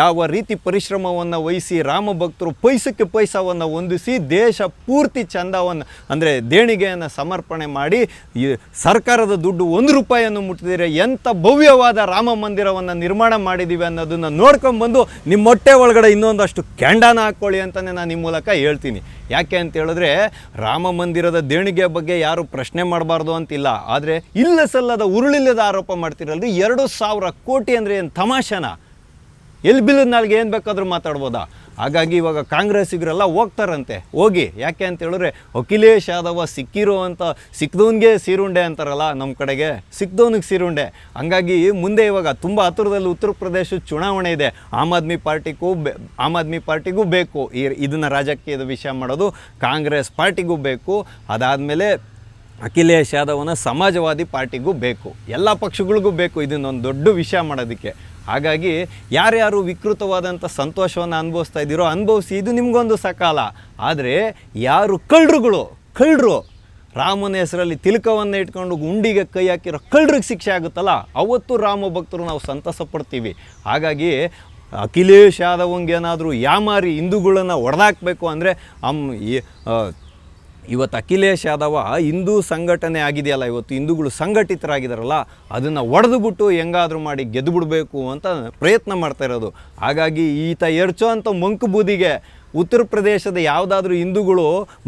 ಯಾವ ರೀತಿ ಪರಿಶ್ರಮವನ್ನು ವಹಿಸಿ ರಾಮ ಭಕ್ತರು ಪೈಸಕ್ಕೆ ಪೈಸವನ್ನು ಹೊಂದಿಸಿ ದೇಶ ಪೂರ್ತಿ ಚಂದವನ್ನು ಅಂದರೆ ದೇಣಿಗೆಯನ್ನು ಸಮರ್ಪಣೆ ಮಾಡಿ ಈ ಸರ್ಕಾರದ ದುಡ್ಡು 1 ರೂಪಾಯಿಯನ್ನು ಮುಟ್ಟಿದರೆ ಎಂಥ ಭವ್ಯವಾದ ರಾಮ ಮಂದಿರವನ್ನು ನಿರ್ಮಾಣ ಮಾಡಿದ್ದೀವಿ ಅನ್ನೋದನ್ನು ನೋಡ್ಕೊಂಡ್ಬಂದು ನಿಮ್ಮ ಹೊಟ್ಟೆ ಒಳಗಡೆ ಇನ್ನೊಂದಷ್ಟು ಕ್ಯಾಂಡಾನ ಹಾಕ್ಕೊಳ್ಳಿ ಅಂತಲೇ ನಾನು ನಿಮ್ಮ ಮೂಲಕ ಹೇಳ್ತೀನಿ. ಯಾಕೆ ಅಂತ ಹೇಳಿದ್ರೆ ರಾಮ ಮಂದಿರದ ದೇಣಿಗೆ ಬಗ್ಗೆ ಯಾರು ಪ್ರಶ್ನೆ ಮಾಡಬಾರ್ದು ಅಂತಿಲ್ಲ, ಆದರೆ ಇಲ್ಲ ಸಲ್ಲದ ಉರುಳಿಲ್ಲದ ಆರೋಪ ಮಾಡ್ತಿರಲ್ರಿ. 2,000 ಕೋಟಿ ಅಂದರೆ ಏನು ತಮಾಷೆನ? ಎಲ್ಲಿ ಬಿಲ್ಲದ ನಾಲ್ಗೆ ಏನು ಬೇಕಾದರೂ ಮಾತಾಡ್ಬೋದಾ? ಹಾಗಾಗಿ ಇವಾಗ ಕಾಂಗ್ರೆಸ್ಸಿಗರೆಲ್ಲ ಹೋಗ್ತಾರಂತೆ, ಹೋಗಿ. ಯಾಕೆ ಅಂತ ಹೇಳಿದ್ರೆ ಅಖಿಲೇಶ್ ಯಾದವ ಸಿಕ್ಕಿದವನಿಗೆ ಸೀರುಂಡೆ ಅಂತಾರಲ್ಲ, ನಮ್ಮ ಕಡೆಗೆ ಸಿಕ್ಕಿದವನಿಗೆ ಸೀರುಂಡೆ. ಹಂಗಾಗಿ ಮುಂದೆ ಇವಾಗ ತುಂಬ ಹತ್ತಿರದಲ್ಲಿ ಉತ್ತರ ಪ್ರದೇಶದ ಚುನಾವಣೆ ಇದೆ. ಆಮ್ ಆದ್ಮಿ ಪಾರ್ಟಿಗೂ ಬೇಕು ಇದನ್ನು ರಾಜಕೀಯದ ವಿಷಯ ಮಾಡೋದು, ಕಾಂಗ್ರೆಸ್ ಪಾರ್ಟಿಗೂ ಬೇಕು, ಅದಾದಮೇಲೆ ಅಖಿಲೇಶ್ ಯಾದವನ ಸಮಾಜವಾದಿ ಪಾರ್ಟಿಗೂ ಬೇಕು, ಎಲ್ಲ ಪಕ್ಷಗಳಿಗೂ ಬೇಕು ಇದನ್ನೊಂದು ದೊಡ್ಡ ವಿಷಯ ಮಾಡೋದಕ್ಕೆ. ಹಾಗಾಗಿ ಯಾರ್ಯಾರು ವಿಕೃತವಾದಂಥ ಸಂತೋಷವನ್ನು ಅನುಭವಿಸ್ತಾ ಇದ್ದೀರೋ ಅನುಭವಿಸಿ, ಇದು ನಿಮಗೊಂದು ಸಕಾಲ. ಆದರೆ ಯಾರು ಕಳ್ಳರು ರಾಮನ ಹೆಸರಲ್ಲಿ ತಿಲಕವನ್ನು ಇಟ್ಕೊಂಡು ಗುಂಡಿಗೆ ಕೈ ಹಾಕಿರೋ ಕಳ್ಳರಿಗೆ ಶಿಕ್ಷೆ ಆಗುತ್ತಲ್ಲ, ಅವತ್ತು ರಾಮ ಭಕ್ತರು ನಾವು ಸಂತಸ ಪಡ್ತೀವಿ. ಹಾಗಾಗಿ ಅಖಿಲೇಶ್ ಯಾದವಂಗೆ ಏನಾದರೂ ಯಾಮಾರಿ ಹಿಂದೂಗಳನ್ನು ಹೊಡೆದಾಕಬೇಕು ಅಂದರೆ ಇವತ್ತು ಅಖಿಲೇಶ್ ಯಾದವ ಹಿಂದೂ ಸಂಘಟನೆ ಆಗಿದೆಯಲ್ಲ, ಇವತ್ತು ಹಿಂದೂಗಳು ಸಂಘಟಿತರಾಗಿದ್ದಾರಲ್ಲ, ಅದನ್ನು ಒಡೆದುಬಿಟ್ಟು ಹೆಂಗಾದರೂ ಮಾಡಿ ಗೆದ್ದು ಬಿಡಬೇಕು ಅಂತ ಪ್ರಯತ್ನ ಮಾಡ್ತಾ ಇರೋದು. ಹಾಗಾಗಿ ಈತ ಎರಚೋ ಅಂಥ ಮಂಕು ಬೂದಿಗೆ ಉತ್ತರ ಪ್ರದೇಶದ ಯಾವುದಾದ್ರೂ ಹಿಂದೂಗಳು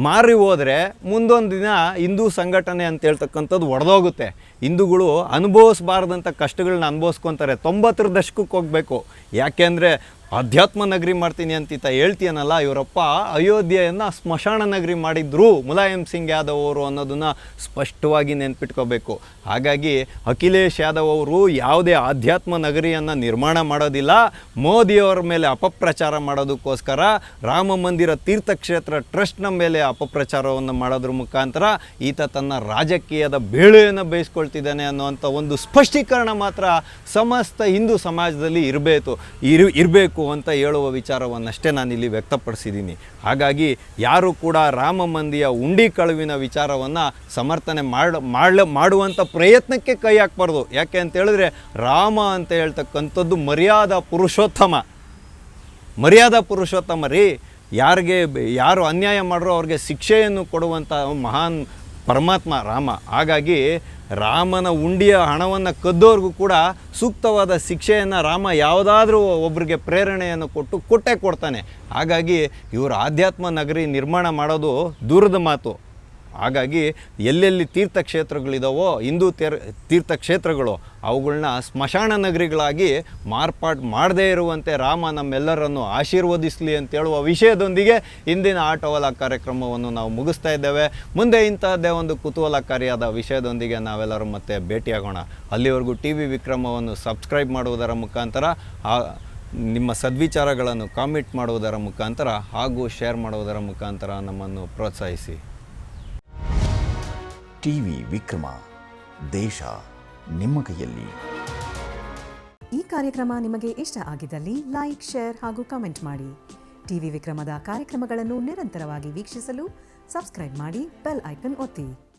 ಮಾರಿ ಹೋದರೆ ಮುಂದೊಂದು ದಿನ ಹಿಂದೂ ಸಂಘಟನೆ ಅಂತ ಹೇಳ್ತಕ್ಕಂಥದ್ದು ಒಡೆದೋಗುತ್ತೆ. ಹಿಂದೂಗಳು ಅನುಭವಿಸ್ಬಾರ್ದಂಥ ಕಷ್ಟಗಳನ್ನ ಅನುಭವಿಸ್ಕೊತಾರೆ. 90ರ ದಶಕಕ್ಕೆ ಹೋಗಬೇಕು. ಯಾಕೆಂದರೆ ಅಧ್ಯಾತ್ಮ ನಗರಿ ಮಾಡ್ತೀನಿ ಅಂತಿತ್ತ ಹೇಳ್ತೀಯನಲ್ಲ, ಇವರಪ್ಪ ಅಯೋಧ್ಯೆಯನ್ನು ಸ್ಮಶಾನ ನಗರಿ ಮಾಡಿದ್ರು ಮುಲಾಯಂ ಸಿಂಗ್ ಯಾದವ್ ಅವರು ಅನ್ನೋದನ್ನು ಸ್ಪಷ್ಟವಾಗಿ ನೆನ್ಪಿಟ್ಕೋಬೇಕು. ಹಾಗಾಗಿ ಅಖಿಲೇಶ್ ಯಾದವ್ ಅವರು ಯಾವುದೇ ಆಧ್ಯಾತ್ಮ ನಗರಿಯನ್ನು ನಿರ್ಮಾಣ ಮಾಡೋದಿಲ್ಲ. ಮೋದಿಯವರ ಮೇಲೆ ಅಪಪ್ರಚಾರ ಮಾಡೋದಕ್ಕೋಸ್ಕರ ರಾಮ ಮಂದಿರ ತೀರ್ಥಕ್ಷೇತ್ರ ಟ್ರಸ್ಟ್ನ ಮೇಲೆ ಅಪಪ್ರಚಾರವನ್ನು ಮಾಡೋದ್ರ ಮುಖಾಂತರ ಈತ ತನ್ನ ರಾಜಕೀಯದ ಬೇಳೆಯನ್ನು ಬೇಯಿಸ್ಕೊಳ್ತಿದ್ದಾನೆ ಅನ್ನುವಂಥ ಒಂದು ಸ್ಪಷ್ಟೀಕರಣ ಮಾತ್ರ ಸಮಸ್ತ ಹಿಂದೂ ಸಮಾಜದಲ್ಲಿ ಇರಬೇಕು ಅಂತ ಹೇಳುವ ವಿಚಾರವನ್ನಷ್ಟೇ ನಾನಿಲ್ಲಿ ವ್ಯಕ್ತಪಡಿಸಿದ್ದೀನಿ. ಹಾಗಾಗಿ ಯಾರು ಕೂಡ ರಾಮ ಮಂದಿರ ಉಂಡಿ ಕಳುವಿನ ವಿಚಾರವನ್ನು ಸಮರ್ಥನೆ ಮಾಡುವಂಥ ಪ್ರಯತ್ನಕ್ಕೆ ಕೈ ಹಾಕಬಾರ್ದು. ಯಾಕೆ ಅಂತ ಹೇಳಿದ್ರೆ ರಾಮ ಅಂತ ಹೇಳ್ತಕ್ಕಂಥದ್ದು ಮರ್ಯಾದಾ ಪುರುಷೋತ್ತಮ ರೀ. ಯಾರು ಅನ್ಯಾಯ ಮಾಡ್ರೋ ಅವ್ರಿಗೆ ಶಿಕ್ಷೆಯನ್ನು ಕೊಡುವಂಥ ಮಹಾನ್ ಪರಮಾತ್ಮ ರಾಮ. ಹಾಗಾಗಿ ರಾಮನ ಉಂಡಿಯ ಹಣವನ್ನು ಕದ್ದೋರ್ಗೂ ಕೂಡ ಸೂಕ್ತವಾದ ಶಿಕ್ಷೆಯನ್ನು ರಾಮ ಯಾವುದಾದ್ರೂ ಒಬ್ಬರಿಗೆ ಪ್ರೇರಣೆಯನ್ನು ಕೊಟ್ಟೇ ಕೊಡ್ತಾನೆ. ಹಾಗಾಗಿ ಇವರು ಆಧ್ಯಾತ್ಮ ನಗರಿ ನಿರ್ಮಾಣ ಮಾಡೋದು ದೂರದ ಮಾತು. ಹಾಗಾಗಿ ಎಲ್ಲೆಲ್ಲಿ ತೀರ್ಥಕ್ಷೇತ್ರಗಳಿದಾವೋ ಹಿಂದೂ ತೀರ್ಥಕ್ಷೇತ್ರಗಳು ಅವುಗಳನ್ನ ಸ್ಮಶಾನ ನಗರಿಗಳಾಗಿ ಮಾರ್ಪಾಡು ಮಾಡದೇ ಇರುವಂತೆ ರಾಮ ನಮ್ಮೆಲ್ಲರನ್ನು ಆಶೀರ್ವದಿಸಲಿ ಅಂತೇಳುವ ವಿಷಯದೊಂದಿಗೆ ಇಂದಿನ ಆಟೋವಾಲ ಕಾರ್ಯಕ್ರಮವನ್ನು ನಾವು ಮುಗಿಸ್ತಾ ಇದ್ದೇವೆ. ಮುಂದೆ ಇಂತಹದ್ದೇ ಒಂದು ಕುತೂಹಲಕಾರಿಯಾದ ವಿಷಯದೊಂದಿಗೆ ನಾವೆಲ್ಲರೂ ಮತ್ತೆ ಭೇಟಿಯಾಗೋಣ. ಅಲ್ಲಿವರೆಗೂ ಟಿ ವಿ ವಿಕ್ರಮವನ್ನು ಸಬ್ಸ್ಕ್ರೈಬ್ ಮಾಡುವುದರ ಮುಖಾಂತರ, ನಿಮ್ಮ ಸದ್ವಿಚಾರಗಳನ್ನು ಕಾಮೆಂಟ್ ಮಾಡುವುದರ ಮುಖಾಂತರ ಹಾಗೂ ಶೇರ್ ಮಾಡುವುದರ ಮುಖಾಂತರ ನಮ್ಮನ್ನು ಪ್ರೋತ್ಸಾಹಿಸಿ. ಟಿವಿ ವಿಕ್ರಮ, ದೇಶ ನಿಮ್ಮ ಕೈಯಲ್ಲಿ. ಈ ಕಾರ್ಯಕ್ರಮ ನಿಮಗೆ ಇಷ್ಟ ಆಗಿದ್ದಲ್ಲಿ ಲೈಕ್, ಶೇರ್ ಹಾಗೂ ಕಮೆಂಟ್ ಮಾಡಿ. ಟಿವಿ ವಿಕ್ರಮದ ಕಾರ್ಯಕ್ರಮಗಳನ್ನು ನಿರಂತರವಾಗಿ ವೀಕ್ಷಿಸಲು ಸಬ್ಸ್ಕ್ರೈಬ್ ಮಾಡಿ, ಬೆಲ್ ಐಕನ್ ಒತ್ತಿ.